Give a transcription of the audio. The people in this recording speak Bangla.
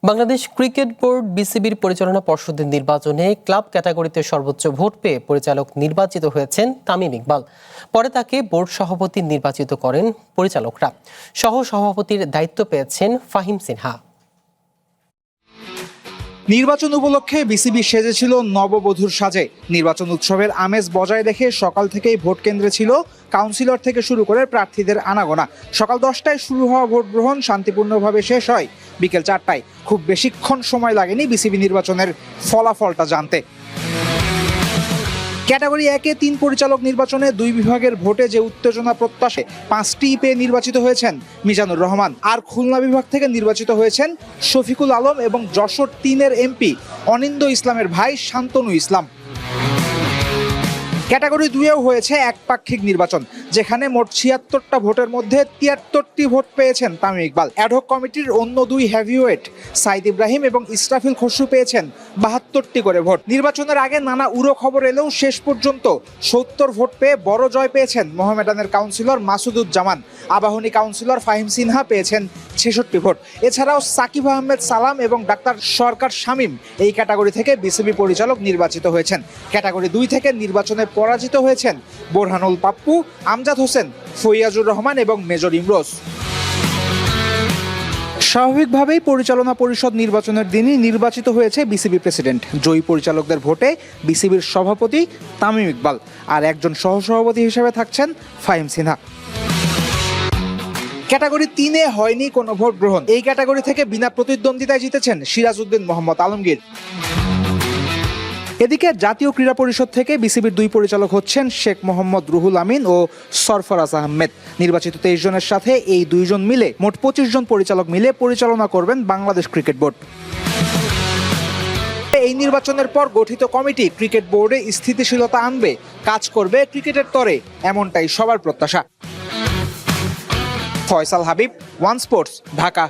বাংলাদেশ ক্রিকেট বোর্ড বিসিবির পরিচালনা পর্ষদের নির্বাচনে ক্লাব ক্যাটাগরিতে সর্বোচ্চ ভোট পেয়ে পরিচালক নির্বাচিত হয়েছেন তামিম ইকবাল। পরে তাকে বোর্ড সভাপতি নির্বাচিত করেন পরিচালকরা। সহ সভাপতির দায়িত্ব পেয়েছেন ফাহিম সিনহা। নির্বাচন উপলক্ষে বিসিবি সেজেছিল নববধূর সাজে। নির্বাচন উৎসবের আমেজ বজায় রেখে সকাল থেকেই ভোট কেন্দ্রে ছিল কাউন্সিলর থেকে শুরু করে প্রার্থীদের আনাগোনা। সকাল 10টায় শুরু হওয়া ভোট গ্রহণ শান্তিপূর্ণভাবে শেষ হয় বিকেল 4টায়। খুব বেশিক্ষণ সময় লাগেনি বিসিবি নির্বাচনের ফলাফলটা জানতে। ক্যাটাগরি 1-এ 3 পরিচালক নির্বাচনে 2 বিভাগের ভোটে যে উত্তেজনা প্রত্যাশে 5টি পেয়ে নির্বাচিত হয়েছেন মিজানুর রহমান। আর খুলনা বিভাগ থেকে নির্বাচিত হয়েছেন শফিকুল আলম এবং যশোর 3-এর এমপি অনিন্দ ইসলামের ভাই শান্তনু ইসলাম। ক্যাটাগরি 2-এও হয়েছে একপাক্ষিক নির্বাচন, যেখানে মোট 76টা ভোটের মধ্যে 73টি ভোট পেয়েছেন তামিম ইকবাল। অ্যাডহক কমিটির অন্য 2 হেভিওয়েট সাইদ ইব্রাহিম এবং ইসরাফিল খসরু পেয়েছেন 72টি করে ভোট। নির্বাচনের আগে নানা উড়ো খবর এলেও শেষ পর্যন্ত 70 ভোট পেয়ে বড় জয় পেয়েছেন মোহামেডানের কাউন্সিলর মাসুদুজ্জামান। আবাহনী কাউন্সিলর ফাহিম সিনহা পেয়েছেন 66 ভোট। এছাড়াও সাকিব আহমেদ সালাম এবং ডাক্তার সরকার শামীম এই ক্যাটাগরি থেকে বিসিবি পরিচালক নির্বাচিত হয়েছেন। ক্যাটাগরি 2 থেকে নির্বাচনে পরাজিত হয়েছেন বোরহানুল পাপ্পু, আমজাদ হোসেন, ফৈয়াজুর রহমান এবং মেজর ইমরোজ। স্বাভাবিকভাবেই পরিচালনা পরিষদ নির্বাচনের দিনই নির্বাচিত হয়েছে বিসিবি প্রেসিডেন্ট। জয়ী পরিচালকদের ভোটে বিসিবির সভাপতি তামিম ইকবাল আর একজন সহসভাপতি হিসেবে থাকছেন ফাহিম সিনহা। ক্যাটাগরি 3-এ হয়নি কোনো ভোট গ্রহণ। এই ক্যাটাগরি থেকে বিনা প্রতিদ্বন্দ্বিতায় জিতেছেন সিরাজউদ্দিন মোহাম্মদ আলমগীর। এদিকে জাতীয় ক্রীড়া পরিষদ থেকে বিসিবির 2 পরিচালক হচ্ছেন শেখ মোহাম্মদ রুহুল আমিন ও সরফরাজ আহমেদ। নির্বাচিত 23 জনের সাথে এই 2 জন মিলে মোট 25 জন পরিচালক মিলে পরিচালনা করবেন বাংলাদেশ ক্রিকেট বোর্ড। এই নির্বাচনের পর গঠিত কমিটি ক্রিকেট বোর্ডে স্থিতিশীলতা আনবে, কাজ করবে ক্রিকেটের তরে, এমনটাই সবার প্রত্যাশা। Faisal Habib, one sports, Dhaka.